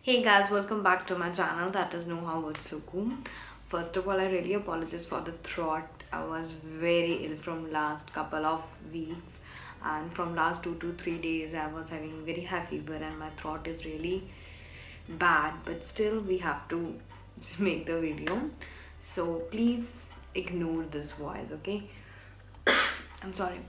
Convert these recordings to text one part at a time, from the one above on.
Hey guys, welcome back to my channel that is Know How with Suku. First of all, I really apologize for the throat. I was very ill from last couple of weeks, and from last 2 to 3 days I was having very high fever and my throat is really bad, but still we have to just make the video. So please ignore this voice, okay? I'm sorry.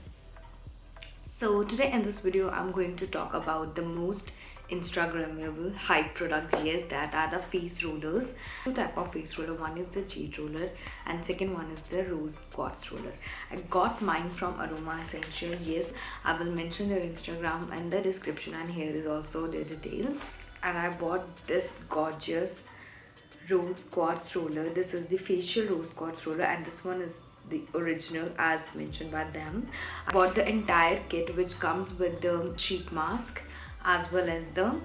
So today in this video I'm going to talk about the most Instagrammable hype product, yes, that are the face rollers. Two type of face roller, one is the jade roller and second one is the rose quartz roller. I got mine from Aroma Essential. Yes, I will mention their Instagram in the description and here is also their details. And I bought this gorgeous rose quartz roller. This is the facial rose quartz roller and this one is the original as mentioned by them. I bought the entire kit which comes with the sheet mask as well as the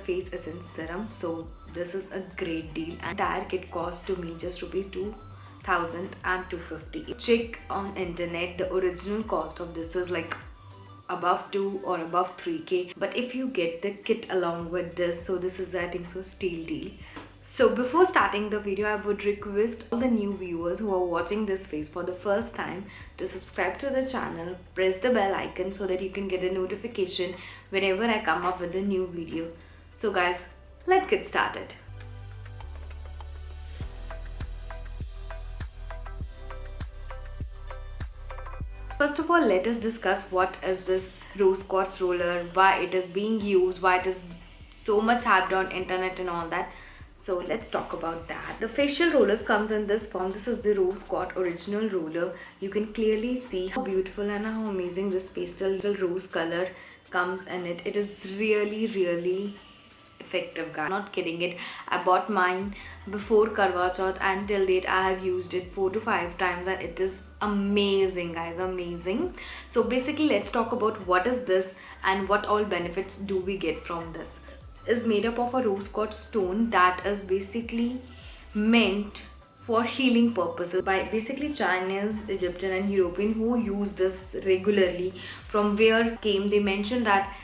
face essence serum. So this is a great deal and entire kit cost to me just rupees 2,250. Check on internet, the original cost of this is like above 2 or above 3k, but if you get the kit along with this, so this is, I think so, steal deal. So before starting the video, I would request all the new viewers who are watching this face for the first time to subscribe to the channel, press the bell icon so that you can get a notification whenever I come up with a new video. So guys, let's get started. First of all, let us discuss what is this rose quartz roller, why it is being used, why it is so much hyped on internet and all that. So let's talk about that. The facial rollers comes in this form. This is the rose quartz original roller. You can clearly see how beautiful and how amazing this pastel rose color comes in it. It is really effective, guys. Not kidding it. I bought mine before Karwa Chauth and till date I have used it 4 to 5 times and it is amazing, guys, amazing. So basically let's talk about what is this and what all benefits do we get from this. Is made up of a rose quartz stone that is basically meant for healing purposes by basically Chinese, Egyptian and European who use this regularly. From where came, they mentioned that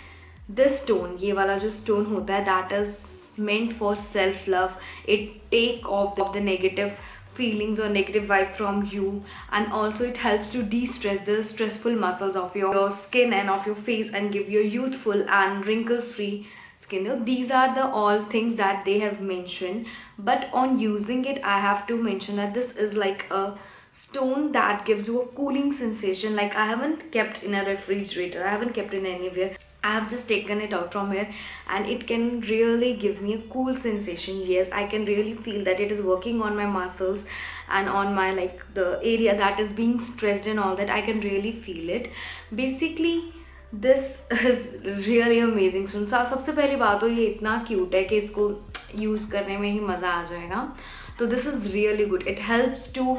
this stone, ये वाला जो stone होता है, that is meant for self love. It take off the negative feelings or negative vibe from you, and also it helps to de-stress the stressful muscles of your skin and of your face and give you a youthful and wrinkle free skin. These are the all things that they have mentioned, but on using it I have to mention that this is like a stone that gives you a cooling sensation. Like I haven't kept in a refrigerator, I haven't kept in anywhere, I have just taken it out from here and it can really give me a cool sensation. Yes, I can really feel that it is working on my muscles and on my like the area that is being stressed and all that. I can really feel it. Basically this is really amazing. सबसे पहली बात तो ये इतना cute है कि इसको use करने में ही मज़ा आ जाएगा. तो this is really good. It helps to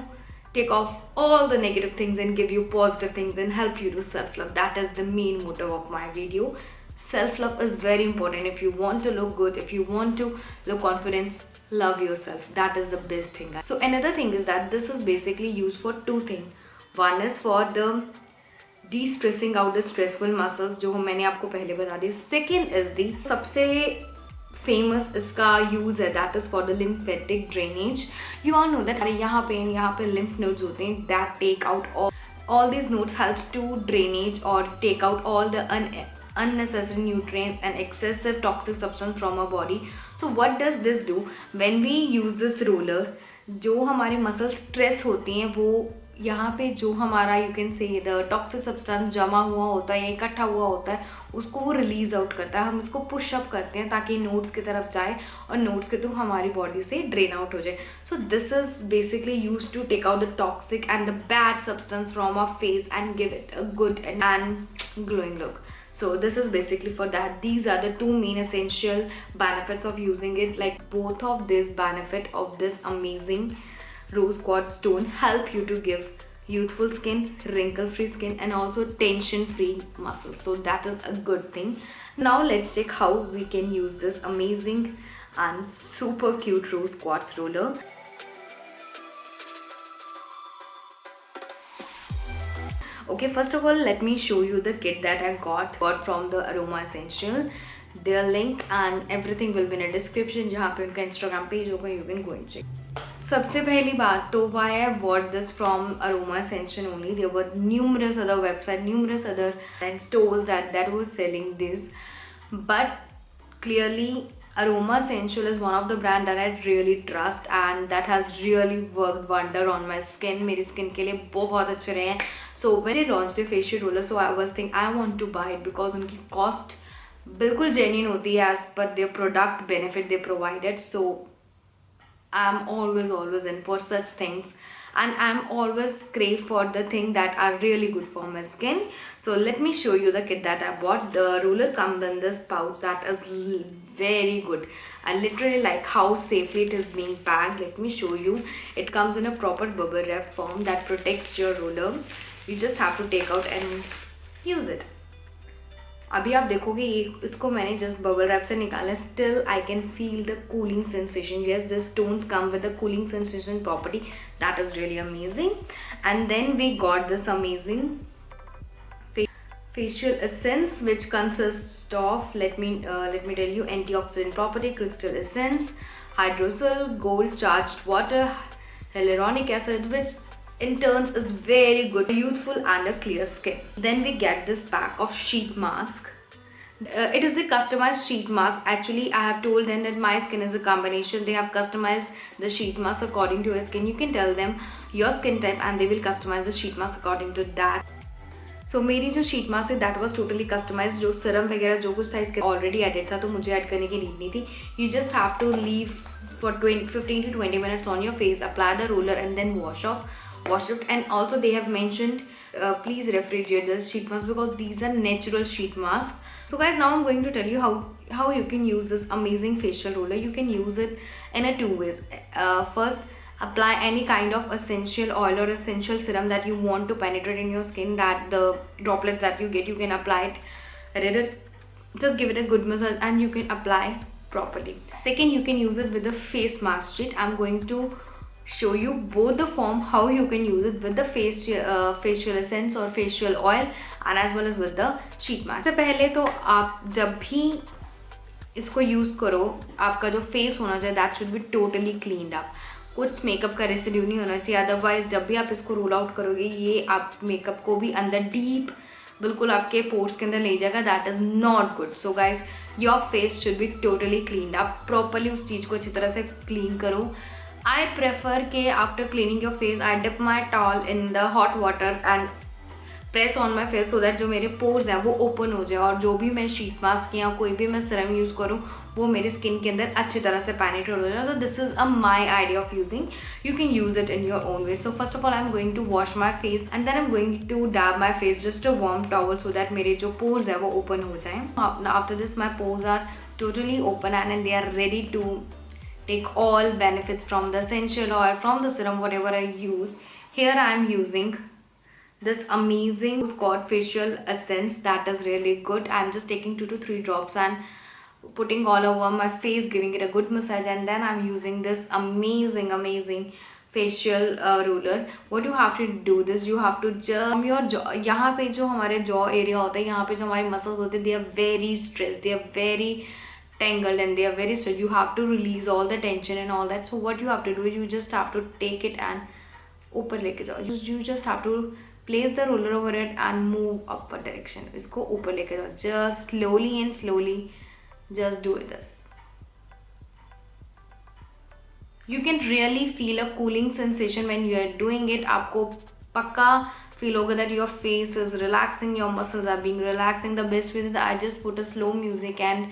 take off all the negative things and give you positive things and help you to self-love. That is the main motive of my video. Self-love is very important. If you want to look good, if you want to look confident, love yourself. That is the best thing. So another thing is that this is basically used for two things. One is for the de-stressing out the stressful muscles, जो मैंने आपको पहले बता दी. Second is the सबसे famous इसका use है, that is for the lymphatic drainage. You all know that यहाँ पे lymph nodes होते हैं that take out all these nodes, helps to drainage or take out all the unnecessary nutrients and excessive toxic substance from our body. So what does this do? When we use this roller, जो हमारे muscle stress होती हैं वो यहाँ पे जो हमारा you can say the toxic substance जमा हुआ होता है या इकट्ठा हुआ होता है उसको वो रिलीज आउट करता है. हम इसको पुश अप करते हैं ताकि नोड्स की तरफ जाए और नोड्स के थ्रू हमारी बॉडी से ड्रेन आउट हो जाए. So this is basically use to take out the toxic and the bad substance from our face and give it a good and glowing look. So this is basically for that. These are the two main essential benefits of using it. Like both of this benefit of this amazing rose quartz stone help you to give youthful skin, wrinkle free skin and also tension free muscles. So that is a good thing. Now let's check how we can use this amazing and super cute rose quartz roller. Okay, first of all let me show you the kit that I got from the Aroma Essential. their link and everything will be in a description जहाँ पे उनका Instagram page होगा, you can go and check. सबसे पहली बात तो why I bought this from Aroma Ascension only. There were numerous other websites, numerous other and stores that were selling this, but clearly Aroma Essential is one of the brand that I really trust and that has really worked wonder on my skin. मेरी skin के लिए बहुत अच्छे रहे हैं. So when they launched the facial roller, so I was thinking I want to buy it because उनकी cost बिल्कुल genuine होती है as per their product benefit they provided. So I'm always in for such things, and I'm always crave for the thing that are really good for my skin. So let me show you the kit that I bought. The ruler comes in this pouch that is very good. I literally like how safely it is being packed. Let me show you. It comes in a proper bubble wrap form that protects your ruler. You just have to take out and use it. अभी आप देखोगे ये इसको मैंने just bubble wrap से निकाला. Still I can feel the cooling sensation. Yes, this stones come with the cooling sensation property. That is really amazing. And then we got this amazing facial essence which consists of, let me tell you, antioxidant property, crystal essence, hydrosol, gold charged water, hyaluronic acid, which in turns is very good for youthful and a clear skin. Then we get this pack of sheet mask. It is the customized sheet mask. Actually, I have told them that my skin is a combination. They have customized the sheet mask according to your skin. You can tell them your skin type and they will customize the sheet mask according to that. सो मेरी जो sheet mask है that was totally customise. जो serum वगैरह जो कुछ था इसके already edit था तो मुझे ऐड करने की नीड नहीं थी. You just have to leave for 15 to 20 minutes on your face, apply the roller and then wash it. And also they have mentioned please refrigerate the sheet mask because these are natural sheet masks. So guys, now I'm going to tell you how you can use this amazing facial roller. You can use it in a 2 ways. First, apply any kind of essential oil or essential serum that you want to penetrate in your skin, that the droplets that you get, you can apply it. Just give it a good massage and you can apply properly. Second, you can use it with the face mask sheet. I'm going to show you both the form how you can use it with the facial essence or facial oil and as well as with the sheet mask. सबसे पहले तो आप जब भी इसको use करो आपका जो फेस होना चाहिए that should be totally cleaned up. कुछ मेकअप का रेसिड्यू नहीं होना चाहिए. अदरवाइज जब भी आप इसको रोल आउट करोगे ये आप मेकअप को भी अंदर डीप बिल्कुल आपके पोर्स के अंदर ले जाएगा. That is not good. So guys, your face should be totally cleaned. आप प्रॉपरली उस चीज़ को अच्छी तरह से क्लीन करो. आई प्रेफर के after cleaning your face I dip my towel in the hot water and press on my face so that जो मेरे पोर्स हैं वो ओपन हो जाए और जो भी मैं शीट मास्क या कोई भी मैं सीरम यूज़ करूँ वो मेरे स्किन के अंदर अच्छी तरह से पेनिट्रेट हो जाए. तो this is a my idea of using. You can use it in your own way. So first of all I am going to wash my face and then I am going to dab my face just a warm towel so that मेरे जो pores है वो open हो जाए. After this my pores are totally open and they are ready to take all benefits from the essential oil, from the serum, whatever I use. Here I am using this amazing Scott facial essence that is really good. I am just taking 2 to 3 drops and putting all over my face, giving it a good massage, and then I am using this amazing facial roller. What you have to do this, you have to just your jaw, यहाँ पे जो हमारे jaw area होता है, यहाँ पे जो हमारे muscles होते हैं, they are very stressed, they are very tangled and they are very stressed. You have to release all the tension and all that. So what you have to do is you just have to take it and ऊपर लेके जाओ. You just have to place the roller over it and move upward direction. इसको ऊपर लेके जाओ. Just slowly and slowly, just do it this. You can really feel a cooling sensation when you are doing it. आपको पक्का feel होगा that your face is relaxing, your muscles are being relaxing. The best way is that I just put a slow music and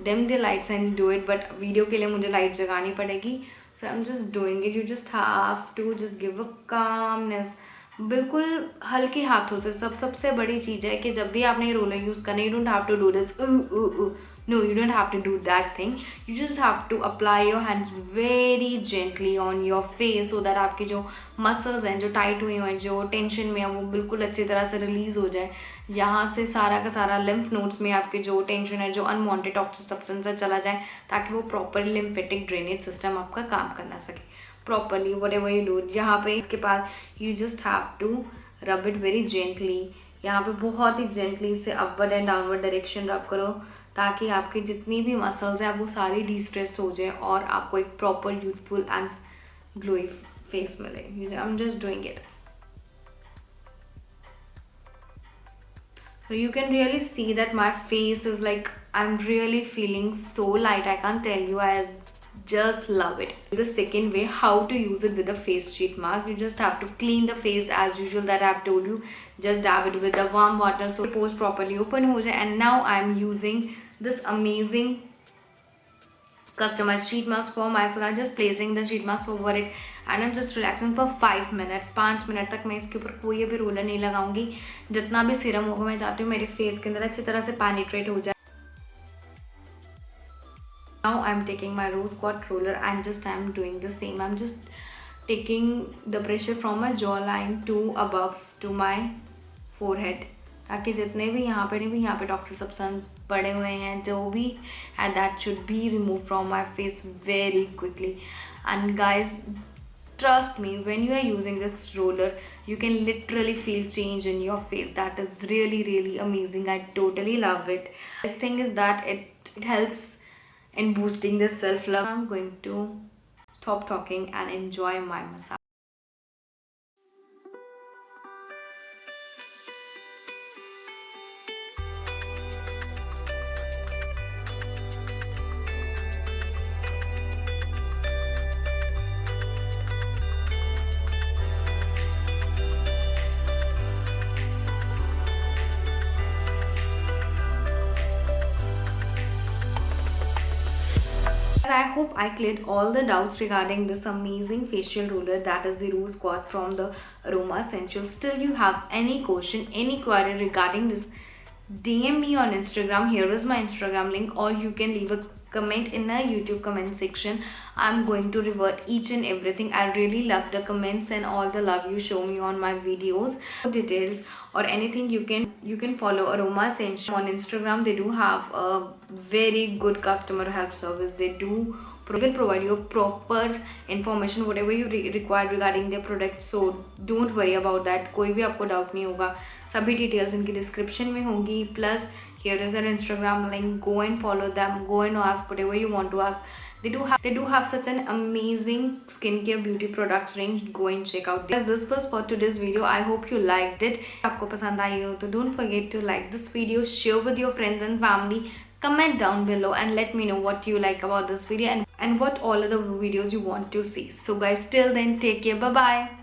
dim the lights and do it. But video के लिए मुझे light जगानी पड़ेगी. So I'm just doing it. You just have to just give a calmness. बिल्कुल हल्के हाथों से. सबसे बड़ी चीज़ है कि जब भी आपने रोलर यूज़ करना, you don't have to do this. No, you don't have to do that thing. You just have to apply your hands very gently on your face so that आपके जो muscles हैं जो tight हुए हैं, जो tension में है, वो बिल्कुल अच्छी तरह से रिलीज हो जाए. यहाँ से सारा का सारा लिम्फ नोड्स में आपके जो टेंशन है, जो अनवांटेड टॉक्सिक सब्सटेंस है चला जाए, ताकि वो प्रॉपरली लिम्फेटिक ड्रेनेज सिस्टम आपका काम करना सके प्रॉपरली. व्हाटएवर यू डू, यहाँ पे इसके बाद you just have to rub it very gently. यहाँ पे बहुत ही जेंटली से upward and downward direction rub करो ताकि आपकी जितनी भी मसल्स हैं वो सारी डिस्ट्रेस हो जाए और आपको एक proper youthful and glowy face मिले. I am just doing it. So you can really see that my face is like, I'm really feeling so light. I can't tell you, I just love it. The second way how to use it with a face sheet mask, you just have to clean the face as usual that I have told you. Just dab it with the warm water so pores properly open ho jaye. And now I'm using this amazing customized sheet mask for myself. I'm just placing the sheet mask over it and I'm just relaxing for 5 minutes. 5 minute तक मैं इसके ऊपर कोई भी roller नहीं लगाऊंगी. जितना भी सीरम होगा मैं चाहती हूँ मेरे फेस के अंदर अच्छी तरह से पेनिट्रेट हो जाए. Now I'm taking my rose quartz roller and just I'm doing the same. I'm just taking the pressure from my jawline to above to my forehead, ताकि जितने भी यहाँ पे टॉक्सिक सब्सटेंस पड़े हुए हैं जो भी है that should be remove from my face very quickly. And guys, trust me, when you are using this roller you can literally feel change in your face. That is really amazing. I totally love it. This thing is that it helps in boosting the self love. I'm going to stop talking and enjoy my massage. I hope I cleared all the doubts regarding this amazing facial roller that is the Rose Quartz from the Aroma Essentials. Still you have any question, any query regarding this, DM me on Instagram. Here is my Instagram link, or you can leave a comment in the YouTube comment section. I'm going to revert each and everything. I really love the comments and all the love you show me on my videos. For details or anything, you can follow Aroma Essentials on Instagram. They do have a very good customer help service. They will provide you proper information whatever you require regarding their product. So don't worry about that. कोई भी आपको doubt नहीं होगा. सभी details इनकी description में होंगी. Plus here is their Instagram link. Go and follow them. Go and ask whatever you want to ask. They do have such an amazing skincare beauty products range. Go and check out. This was for today's video. I hope you liked it. आपको पसंद आई हो तो don't forget to like this video, share with your friends and family. Comment down below and let me know what you like about this video and what all other videos you want to see. So guys, till then, take care. Bye bye.